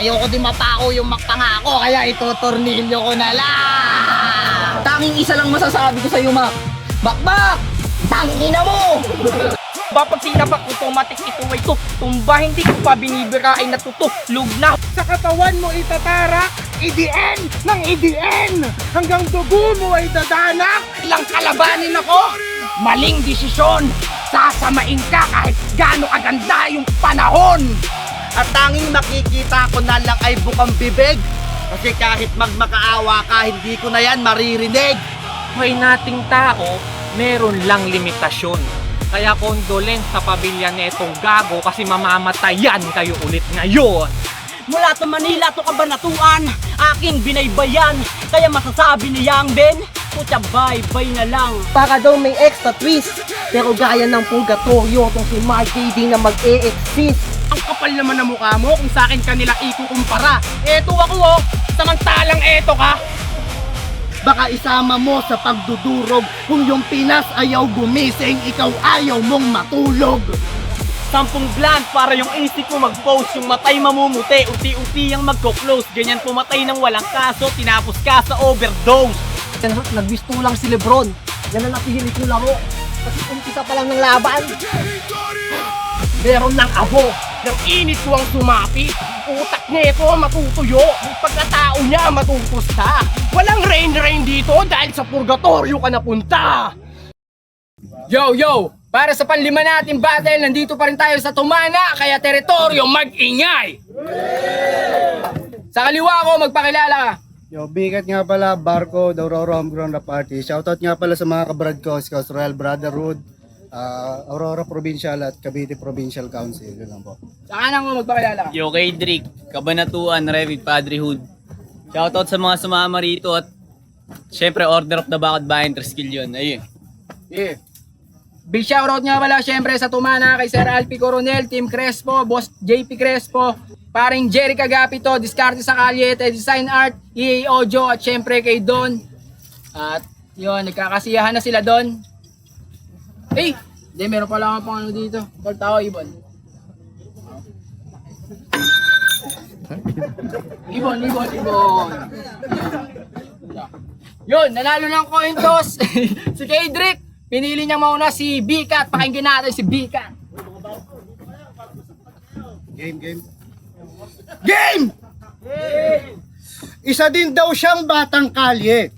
Ayoko din mapako yung pangako, kaya itutornilyo ko na lang. Tanging isa lang masasabi ko sa'yo, Mac. Bakbak! Tangina mo! Kapag sinabak automatic ito ay tumba, hindi ko pa binibira ay natutulog na. Sa katawan mo itatarak, EDN ng EDN! Hanggang dugo mo ay dadanak! Ilang kalabanin ako, maling desisyon. Sasamain ka kahit gaano kaganda yung panahon. At tanging makikita ko na lang ay bukang bibig. Kasi kahit magmakaawa ka, hindi ko na yan maririnig. May nating tao, meron lang limitasyon. Kaya condolence sa pamilya netong gago kasi mamamatayan kayo ulit ngayon. Mula sa Manila to Kabanatuan, aking binaybayan. Kaya masasabi ni Yang Ben, putya bye-bye na lang. Para daw may extra twist. Pero gaya ng purgatorio tong si Marky di na mag-e-exist. Ang kapal naman ng mukha mo kung sa akin kanila ikukumpara. Eto ako oh, samantalang eto ka. Baka isama mo sa pagdudurog. Kung yung Pinas ayaw gumising, ikaw ayaw mong matulog. 10 blank para yung isip ko mag-post. Yung matay mamumuti, uti-uti yung magko-close. Ganyan pumatay ng walang kaso, tinapos ka sa overdose. Nagwisto lang si Lebron. Yan ang napili kong laro. Kasi umpisa pa lang ng laban. Meron ng abo, ng init ko ang sumapi. Utak nito matutuyo, pagkatao niya matutusta. Walang rain dito dahil sa purgatorio ka napunta. Yo! Para sa panlima nating battle, nandito pa rin tayo sa Tumana, kaya teritoryo mag-ingay! Sa kaliwa ko, magpakilala ka. Yo, bigat nga pala, Barco, The Aurora Homegrown Rap Party. Shoutout nga pala sa mga kabrad ko, Scouts Royal Brotherhood, Aurora Provincial at Cavite Provincial Council. Yun lang po. Sa kanan ko, magpakilala ka. Yo, kay Drake, Kabanatuan, Revit Padrehood. Shoutout sa mga sumama rito at syempre Order of the Bakod Bayan Triskill yun. Ayun. Yeah. Big shoutout nga pala syempre sa Tumana kay Sir Alpi Coronel, Team Crespo, Boss JP Crespo, paring Jerry Cagapito, Discarte sa Calyete, Design Art, EA Audio at syempre kay Don. At yun, nagkakasiyahan na sila Don. Hey! Hindi, meron pala akong pang ano dito. Tol tao, Ibon. Ibon. Yun, nanalo ng coin toss. Si Kedrick. Pinili niya mauna si Bikat. Pakinggan natin si Bikat. Game! Isa din daw siyang batang kalye.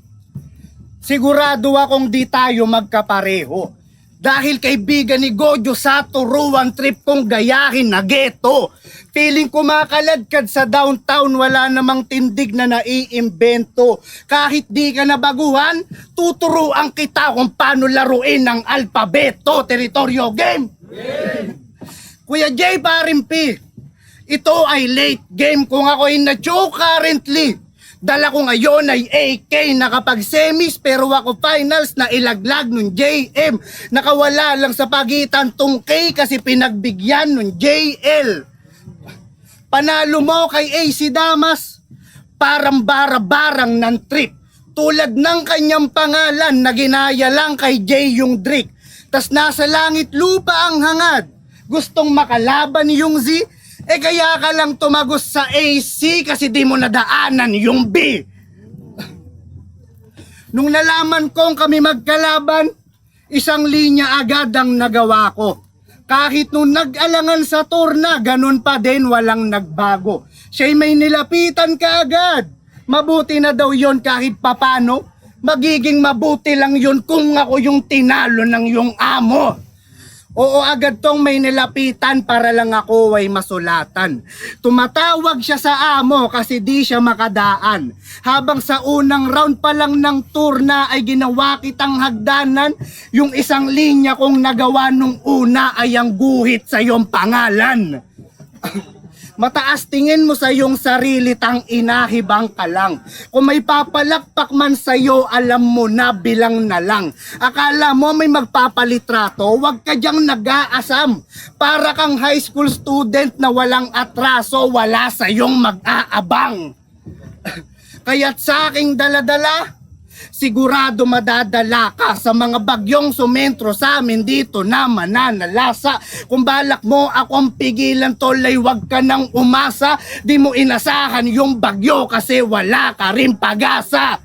Sigurado akong di tayo magkapareho. Dahil kaibigan ni Gojo sa turuan trip kong gayahin na geto. Feeling kumakaladkad sa downtown, wala namang tindig na naiimbento. Kahit di ka nabaguhan, tuturuan kita kung paano laruin ng alpabeto. Teritoryo game! Kuya Jay Parimpi, ito ay late game kung ako'y na-choke currently. Dala ko ngayon ay AK, nakapag semis pero ako finals na ilaglag nun JM. Nakawala lang sa pagitan tong K kasi pinagbigyan nun JL. Panalo mo kay AC Damas, parang bara-barang ng trip. Tulad ng kanyang pangalan na ginaya lang kay J yung Drake. Tas nasa langit lupa ang hangad, gustong makalaban yung Z. Kaya ka lang tumagos sa AC kasi di mo nadaanan yung B. Nung nalaman kong kami magkalaban, isang linya agad ang nagawa ko. Kahit nung nag-alangan sa turna, ganun pa din walang nagbago. Siya'y may nilapitan ka agad. Mabuti na daw yon kahit papano. Magiging mabuti lang yun kung ako yung tinalo ng yung amo. Oo, agad tong may nilapitan para lang ako ay masulatan. Tumatawag siya sa amo kasi di siya makadaan. Habang sa unang round pa lang ng turna ay ginawa kitang hagdanan. Yung isang linya kong nagawa nung una ay ang guhit sa iyong pangalan. Mataas tingin mo sa iyong sarili, tang inahibang ka lang. Kung may papalakpak man sa iyo, alam mo na bilang na lang. Akala mo may magpapalitrato, wag ka diyang nag-aasam. Para kang high school student na walang atraso, wala sa iyong mag-aabang. Kaya't sa aking daladala, Sigurado madadala ka sa mga bagyong sumentro sa amin dito na mananalasa. Kung balak mo akong pigilan tol ay wag ka nang umasa. Di mo inasahan yung bagyo kasi wala ka rin pag-asa.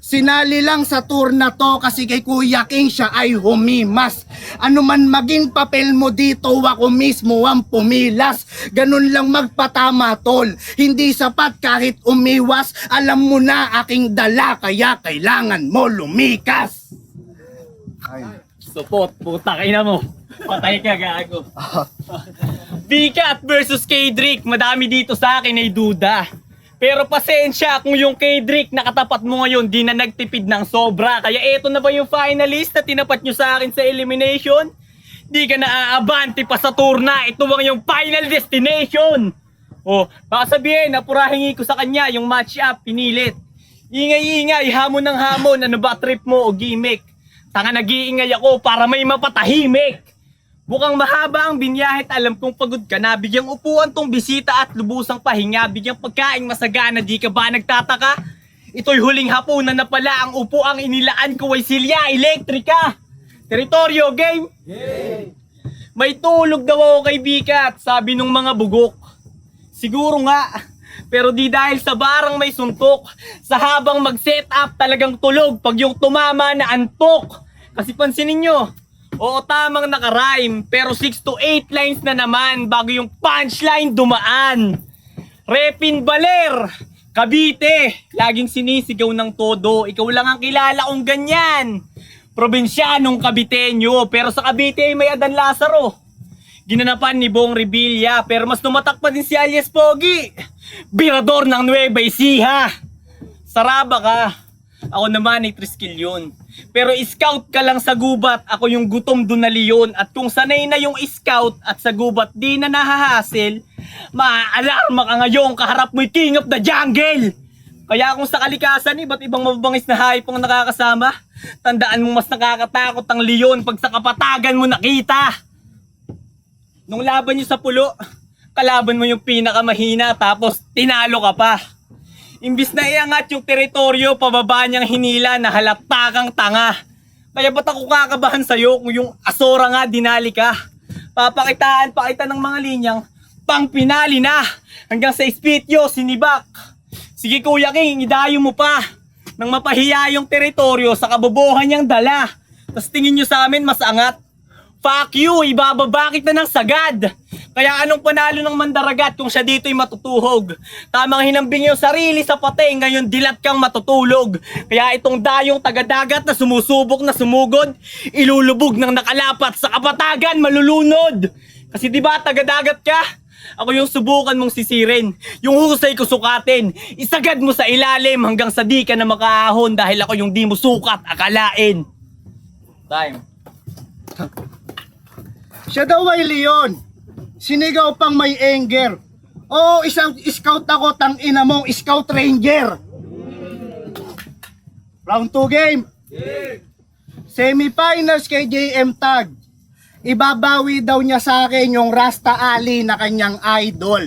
Sinali lang sa tour na to kasi kay Kuya King siya ay humimas. Ano man maging papel mo dito, ako mismo ang pumilas. Ganun lang magpatama tol, hindi sapat kahit umiwas. Alam mo na aking dala kaya kailangan mo lumikas. Support, puta ina mo. Patay ka, gago. Bigat versus K-Drake, madami dito sa akin ay duda. Pero pasensya kung yung K-Drake nakatapat mo ngayon di na nagtipid ng sobra. Kaya eto na ba yung finalist na tinapat nyo sa akin sa elimination? Di ka na aabante pa sa tour na. Ito ang yung final destination. Oh, baka sabihin, napurahingi ko sa kanya yung match up, pinilit. Ingay-ingay, hamon ng hamon, ano ba trip mo o gimmick? Tanga nag-iingay ako para may mapatahimik. Bukang mahaba ang binyahit, alam kong pagod ka na. Bigyang upuan tong bisita at lubusang pahinga. Bigyang pagkain masagana, di ka ba nagtataka? Ito'y huling hapunan na pala. Ang upuang inilaan ko ay silya elektrika. Teritoryo, game? May tulog daw ako kay Bikat, sabi nung mga bugok. Siguro nga, pero di dahil sa barang may suntok. Sa habang mag-set up talagang tulog pag yung tumama na antok. Kasi pansinin nyo, oo, tamang naka-rhyme, pero 6 to 8 lines na naman bago yung punchline dumaan. Repin Baler, Cavite, laging sinisigaw ng todo. Ikaw lang ang kilala kong ganyan. Probinsyanong Caviteño, pero sa Cavite ay may Adan Lazaro. Ginanapan ni Bong Revilla, pero mas tumatak pa din si Alias Pogi. Birador ng Nueva Ecija. Saraba ka. Ako naman ay Triskil yun. Pero scout ka lang sa gubat, ako yung gutom dun na leon. At kung sanay na yung scout at sa gubat di na nahahasil, maaalarma ka ngayon, kaharap mo'y king of the jungle. Kaya kung sa kalikasan, iba't ibang mababangis na hayop ang nakakasama, tandaan mo mas nakakatakot ang leon pag sa kapatagan mo nakita. Nung laban nyo sa pulo, kalaban mo yung pinakamahina tapos tinalo ka pa. Imbis na iangat yung teritoryo, pababa niyang hinila na halata kang tanga. Kaya ba't ako kakabahan sa'yo kung yung Asora nga dinali ka? Papakitaan pa kita ng mga linyang pang pinali na hanggang sa Espityo, sinibak. Sige Kuya King, idayo mo pa nang mapahiya yung teritoryo sa kabobohan niyang dala. Tapos tingin nyo sa amin mas angat. Fuck you, ibababa kita ng sagad. Kaya anong panalo ng mandaragat kung siya dito'y matutuhog? Tamang hinambing yung sarili sa patay, ngayon dilat kang matutulog. Kaya itong dayong tagadagat na sumusubok na sumugod, ilulubog ng nakalapat sa kapatagan, malulunod. Kasi diba tagadagat ka? Ako yung subukan mong sisirin, yung husay ko sukatin, isagad mo sa ilalim hanggang sa di ka na makaahon dahil ako yung di mo sukat akalain. Time. Siya daw ay leon. Sinigaw pang may anger. Oo, isang scout ako, tang ina mong scout ranger. Round 2 game. Semifinals kay JM Tag. Ibabawi daw niya sa akin yung Rasta Ali na kanyang idol.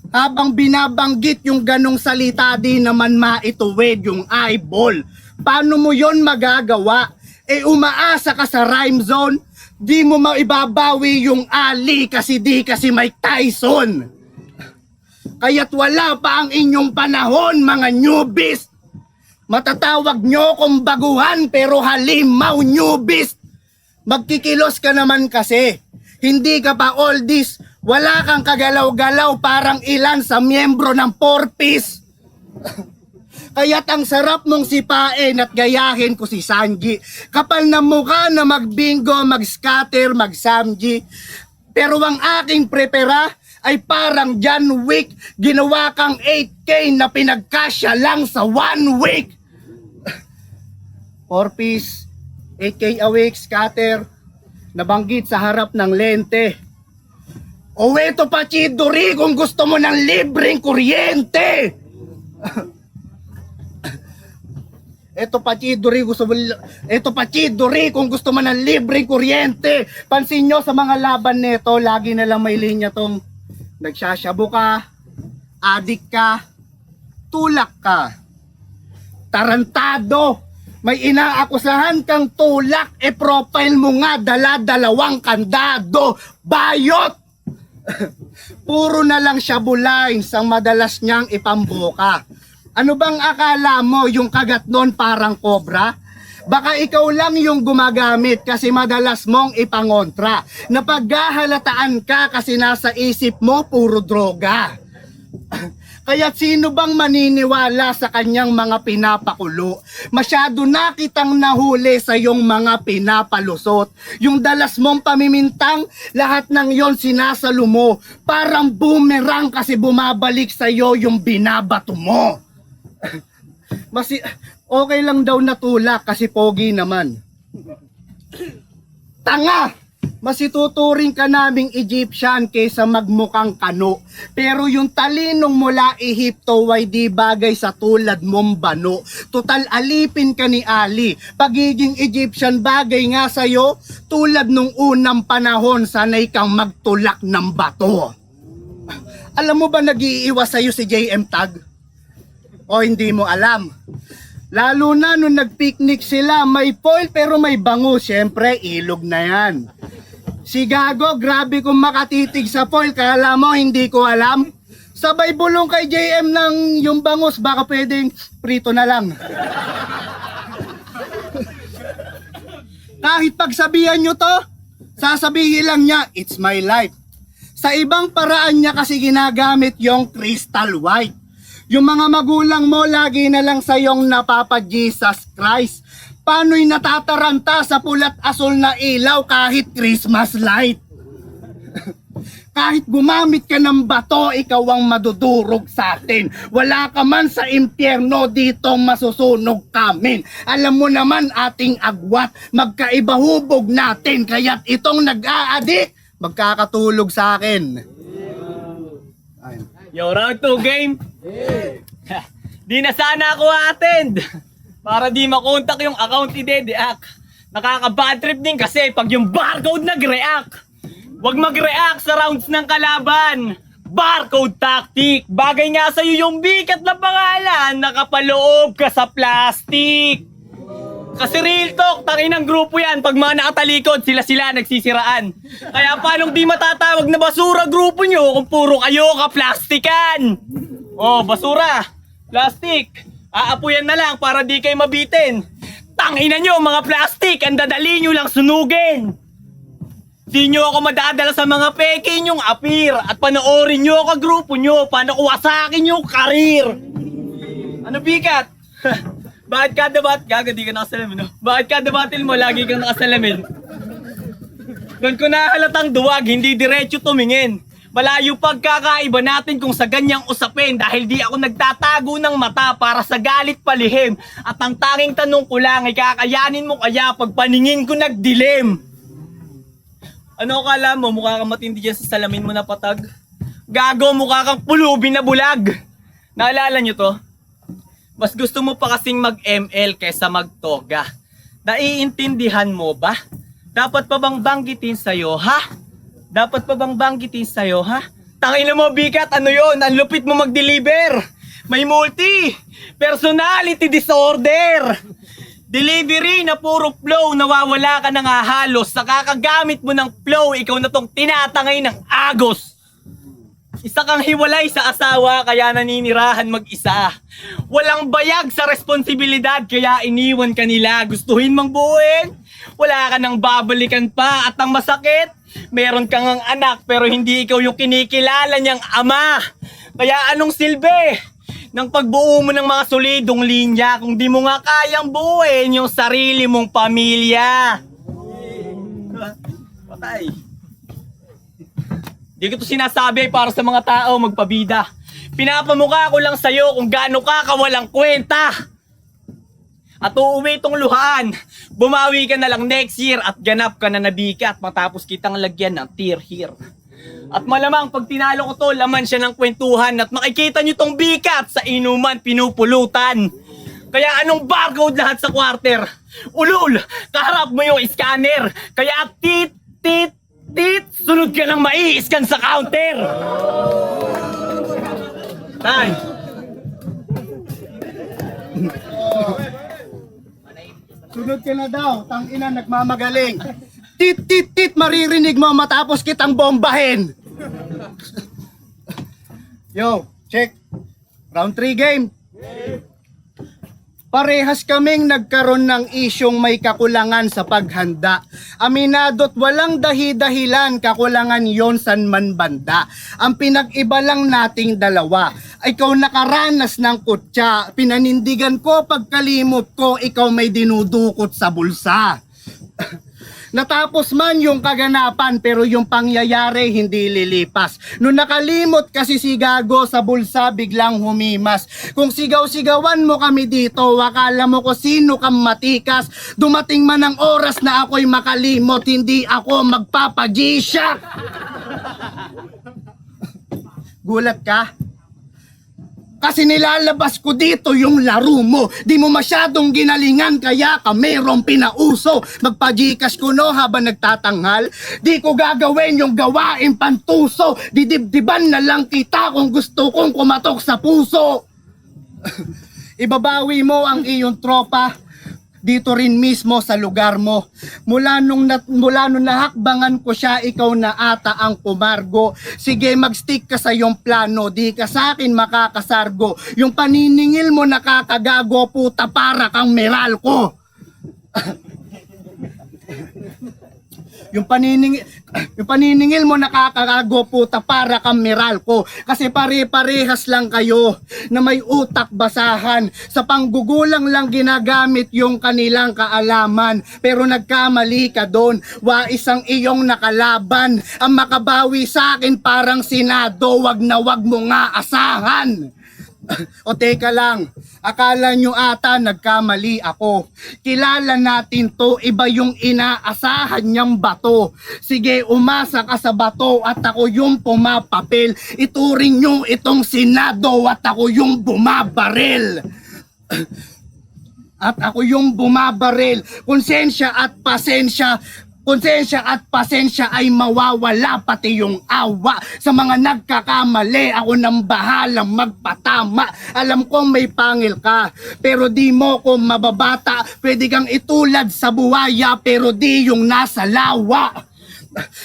Habang binabanggit yung ganong salita, di naman maituwid yung eyeball. Paano mo yon magagawa? Umaasa ka sa rhyme zone. Di mo maibabawi yung Ali kasi di kasi Mike Tyson. Kaya't wala pa ang inyong panahon mga newbies. Matatawag nyo kong baguhan pero halimaw newbies. Magkikilos ka naman kasi. Hindi ka pa oldies. Wala kang kagalaw-galaw parang ilan sa miyembro ng 4-piece. Kaya't ang sarap mong sipain at gayahin ko si Sanji. Kapal na mukha na magbingo, mag-scatter, mag-samji. Pero ang aking prepara ay parang John Wick. Ginawa kang 8K na pinagkasya lang sa 1 week. 4-piece, 8K a week, scatter. Nabanggit sa harap ng lente. O eto pa Chidori kung gusto mo ng libreng kuryente. Eto pa Chidori kung gusto mo ng libreng kuryente. Pansin nyo sa mga laban nito, lagi na lang may linya tong nagsasyabu ka, adik ka, tulak ka. Tarantado! May inaakusahan kang tulak, profile mo nga dala-dalawang kandado. Bayot! Puro na lang siya bulain sa madalas niyang ipambuka. Ano bang akala mo yung kagat nun parang kobra? Baka ikaw lang yung gumagamit kasi madalas mong ipangontra. Napaghahalataan ka kasi nasa isip mo puro droga. Kaya sino bang maniniwala sa kanyang mga pinapakulo? Masyado na kitang nahuli sa iyong mga pinapalusot. Yung dalas mong pamimintang, lahat ng yon sinasalo mo. Parang boomerang kasi bumabalik sa iyo yung binabato mo. Okay lang daw natulak kasi pogi naman. Tanga! Mas ituturing ka naming Egyptian kaysa magmukhang kano. Pero yung talinong mula Ehipto ay di bagay sa tulad mong bano. Total alipin ka ni Ali. Pagiging Egyptian bagay nga sa'yo, tulad nung unang panahon sanay kang magtulak ng bato. Alam mo ba nag-iiwas sa'yo si JM Tag? O hindi mo alam? Lalo na nung nag-picnic sila, may foil pero may bango. Siyempre, ilog na yan. Si Gago, grabe kung makatitig sa foil. Kala mo, hindi ko alam. Sabay bulong kay JM ng yung bangus. Baka pwedeng prito na lang. Kahit pagsabihan nyo to, sasabihin lang niya, it's my life. Sa ibang paraan niya kasi ginagamit yung crystal white. Yung mga magulang mo lagi na lang sa yung napapa Jesus Christ. Paano'y natataranta sa pulat asul na ilaw kahit Christmas light? Kahit gumamit ka ng bato, ikaw ang madudurog sa atin. Wala ka man sa impyerno, dito masusunog kamin. Alam mo naman ating agwat, magkaiba hubog natin. Kaya't itong nag-aadik, magkakatulog sa akin. Yo, round 2 game. Di na sana ako attend. Para di makontak yung account i-deact. Nakaka-bad trip din kasi pag yung barcode nag-react. Huwag mag-react sa rounds ng kalaban. Barcode tactic. Bagay nga sa'yo yung bigat na pangalan. Nakapaloob ka sa plastic. Kasi real talk, tangin ng grupo yan. Pag mga nakatalikod, sila nagsisiraan. Kaya paano di matatawag na basura grupo nyo kung puro kayo ka-plastikan? Oh, basura. Plastic. Aapuyan na lang para di kayo mabitin. Tangina nyo mga plastic, ang dadali nyo lang sunugin. Di nyo ako madadala sa mga peke nyong appear at panoorin nyo ka grupo nyo paano kuwasakin yung karir. Ano bigat? Bakit kada gaga di ka nakasalamin, no? Bakit kada battle mo lagi kang nakasalamin? Doon ko nahalatang duwag, hindi diretso tumingin. Malayo pagkakaiba natin kung sa ganyang usapin dahil di ako nagtatago ng mata para sa galit palihim. At ang tanging tanong ko lang ay kakayanin mo kaya pag paningin ko nagdilim. Ano akala mo? Mukha kang matindi dyan sa salamin mo na patag? Gago, mukha kang pulubi na bulag. Naalala nyo to? Mas gusto mo pa kasing mag-ML kaysa mag-toga. Naiintindihan mo ba? Dapat pa bang banggitin sa'yo, ha? Dapat pa bang banggitin sa'yo, ha? Tangina mo, bigat, ano yon? Ang lupit mo mag-deliver. May personality disorder. Delivery na puro flow, nawawala ka na nga halos. Sa kakagamit mo ng flow, ikaw na tong tinatangay ng agos. Isa kang hiwalay sa asawa, kaya naninirahan mag-isa. Walang bayag sa responsibilidad, kaya iniwan ka nila. Gustuhin mang buuin, wala ka nang babalikan pa. At ang masakit, meron kang ang anak pero hindi ikaw yung kinikilala niyang ama. Kaya anong silbi ng pagbuo mo ng mga solidong linya kung di mo nga kayang buuin yung sarili mong pamilya? Patay. Di ko to sinasabi para sa mga tao magpabida. Pinapamukha ko lang sa'yo kung gaano ka kawalang kwenta. At uuwi tong luhaan. Bumawi ka na lang next year at ganap ka na nabikat matapos kitang lagyan ng tear here. At malamang pag tinalo ko to, laman siya ng kwentuhan at makikita nyo tong bikat sa inuman pinupulutan. Kaya anong barcode lahat sa quarter? Ulul, kaharap mo yung scanner. Kaya tit, sunod ka lang mai-scan sa counter. Tay. Sunod ka na daw, tangina nagmamagaling. Tit, tit, tit, maririnig mo matapos kitang bombahin. Yo, check. Round 3 game. Parehas kaming nagkaroon ng isyong may kakulangan sa paghanda. Aminado't walang dahi-dahilan, kakulangan yon san man banda. Ang pinag-iba lang nating dalawa, ikaw nakaranas ng kutya. Pinanindigan ko pagkalimot ko, ikaw may dinudukot sa bulsa. Natapos man yung kaganapan pero yung pangyayari hindi lilipas. Nung nakalimot kasi si Gago sa bulsa biglang humimas. Kung sigaw-sigawan mo kami dito, akala mo ko sino kang matikas. Dumating man ang oras na ako'y makalimot, hindi ako magpapa-G-Shock. Gulat ka? Kasi nilalabas ko dito yung laro mo. Di mo masyadong ginalingan kaya ka merong pinauso. Magpajikas ko no habang nagtatanghal. Di ko gagawin yung gawain pantuso. Didibdiban na lang kita kung gusto kong kumatok sa puso. Ibabawi mo ang iyong tropa dito rin mismo sa lugar mo. Mula nung nahakbangan ko siya, ikaw na ata ang pumargo. Sige, mag-stick ka sa iyong plano, di ka sa akin makakasargo. Yung paniningil mo nakakagago, puta para kang Meralco. Yung paniningil mo nakakagago, puta para kang Meralco. Kasi pare-parehas lang kayo na may utak basahan. Sa panggugulang lang ginagamit yung kanilang kaalaman. Pero nagkamali ka doon. Wais ang iyong nakalaban. Ang makabawi sa akin parang Senado. Wag na wag mo nga asahan. O teka lang, akala nyo ata nagkamali ako. Kilala natin to, iba yung inaasahan niyang bato. Sige, umasa ka sa bato at ako yung pumapapel. Ituring nyo itong Senado at ako yung bumabaril. At ako yung bumabaril. Konsensya at pasensya ay mawawala, pati yung awa. Sa mga nagkakamali, ako nang bahalang magpatama. Alam kong may pangil ka, pero di mo ko mababata. Pwede kang itulad sa buhaya, pero di yung nasa lawa.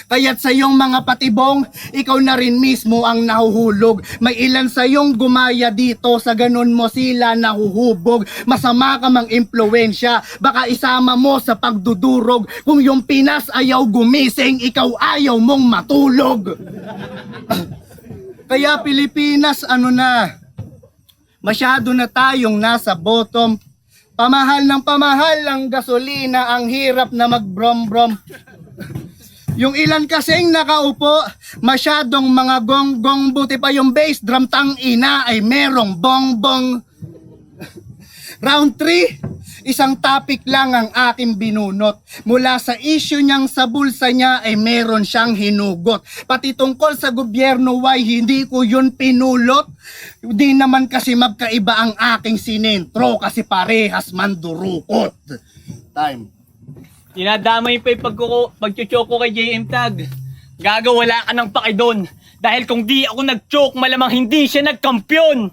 Kaya't sa iyong mga patibong, ikaw na rin mismo ang nahuhulog. May ilan sa iyong gumaya dito, sa ganun mo sila nahuhubog. Masama ka mang impluensya, baka isama mo sa pagdudurog. Kung yung Pinas ayaw gumising, ikaw ayaw mong matulog. Kaya Pilipinas, ano na, masyado na tayong nasa bottom. Pamahal ng pamahal ang gasolina, ang hirap na mag-brom-brom. Yung ilan kasing nakaupo, masyadong mga gonggong, buti pa yung bass drum tang ina ay merong bongbong. Round 3, isang topic lang ang aking binunot. Mula sa issue niyang sa bulsa niya ay meron siyang hinugot. Pati tungkol sa gobyerno, why hindi ko yun pinulot? Di naman kasi magkaiba ang aking sinentro kasi parehas mandurukot. Time. Dinadamay pa yung pagchuchoko kay JM Tag. Gago, wala ka ng paki doon. Dahil kung di ako nag-choke, malamang hindi siya nagkampiyon.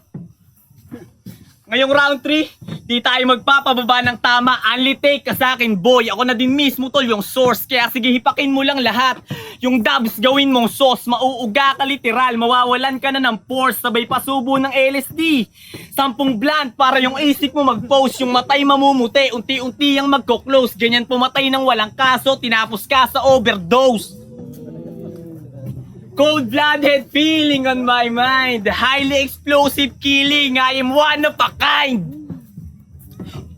Ngayong round 3, di tayo magpapababa ng tama. Only take ka sa akin, boy. Ako na din mismo tol yung source. Kaya sige, hipakin mo lang lahat. Yung dubs gawin mong sauce. Mauuga ka literal. Mawawalan ka na ng force. Sabay pasubo ng LSD. 10 blunt para yung isip mo mag-post. Yung matay mamumuti. Unti-unti yung magko-close. Ganyan pumatay ng walang kaso. Tinapos ka sa overdose. Cold-blooded feeling on my mind. Highly explosive killing. I am one of a kind.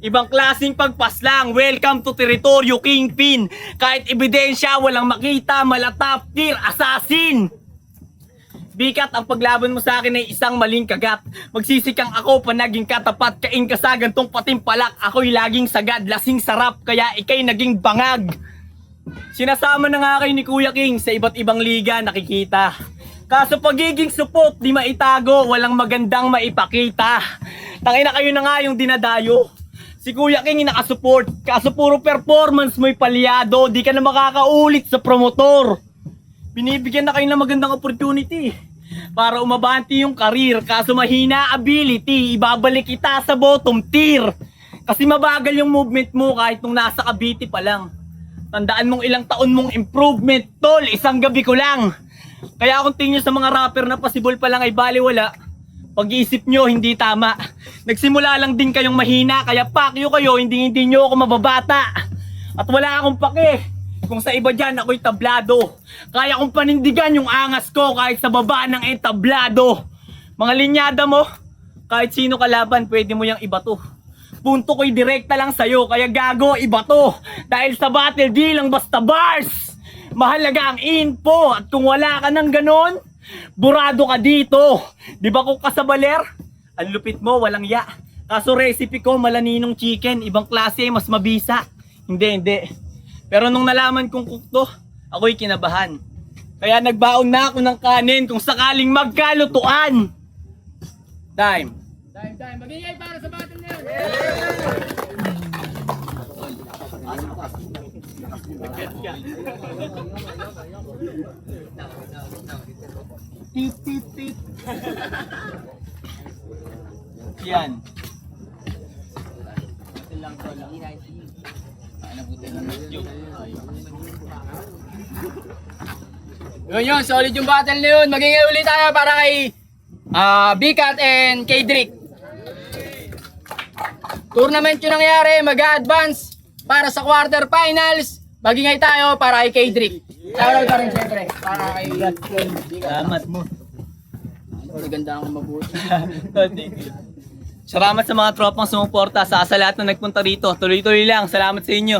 Ibang klaseng pagpaslang. Welcome to teritoryo kingpin. Kahit ebidensya walang makita. Malatap tier assassin. Bikat, ang paglaban mo sa akin ay isang maling kagat. Magsisikang ako pa naging katapat. Kain ka sa gantong patimpalak. Ako'y laging sagad. Lasing sarap. Kaya ikay naging bangag. Sinasama na nga kayo ni Kuya King sa iba't ibang liga, nakikita. Kaso pagiging supot, di maitago, walang magandang maipakita. Tangina kayo na nga yung dinadayo. Si Kuya King nakasupport, kaso puro performance mo'y palyado, di ka na makakaulit sa promotor. Binibigyan na kayo ng magandang opportunity para umabanti yung karir, kaso mahina ability, ibabalik kita sa bottom tier. Kasi mabagal yung movement mo kahit nung nasa Cavite pa lang. Tandaan mong ilang taon mong improvement, tol. Isang gabi ko lang. Kaya kung tingin nyo sa mga rapper na possible pa lang ay baliwala, pag-iisip nyo hindi tama. Nagsimula lang din kayong mahina, kaya pakyo kayo, hindi nyo ako mababata. At wala akong pake kung sa iba dyan ako'y tablado. Kaya kong panindigan yung angas ko kahit sa baba ng entablado. Mga linyada mo, kahit sino kalaban pwede mo yung iba to. Punto ko'y direkta lang sa'yo, kaya gago, iba to. Dahil sa battle, di lang basta bars. Mahalaga ang info, at kung wala ka ng ganon, burado ka dito. Di ba kung kasabaler? Ang lupit mo, walang ya. Kaso recipe ko, malaninong chicken, ibang klase, mas mabisa. Hindi. Pero nung nalaman kong cook to, ako'y kinabahan. Kaya nagbaon na ako ng kanin kung sakaling magkalutuan. Time. Magingay para sa battle na yun. Tit. Yan. Yun, solid yung battle na yun. Magingay ulit tayo para kay Bikat and K-Drick. Tournament yung nangyari, mag-advance para sa quarterfinals. Magingay tayo para kay K-Drick. Shoutout ka rin syempre para kay Bikat. Salamat mo. Maganda akong mabuti. Salamat sa mga tropang sumuporta sa lahat na nagpunta rito. Tuloy-tuloy lang. Salamat sa inyo.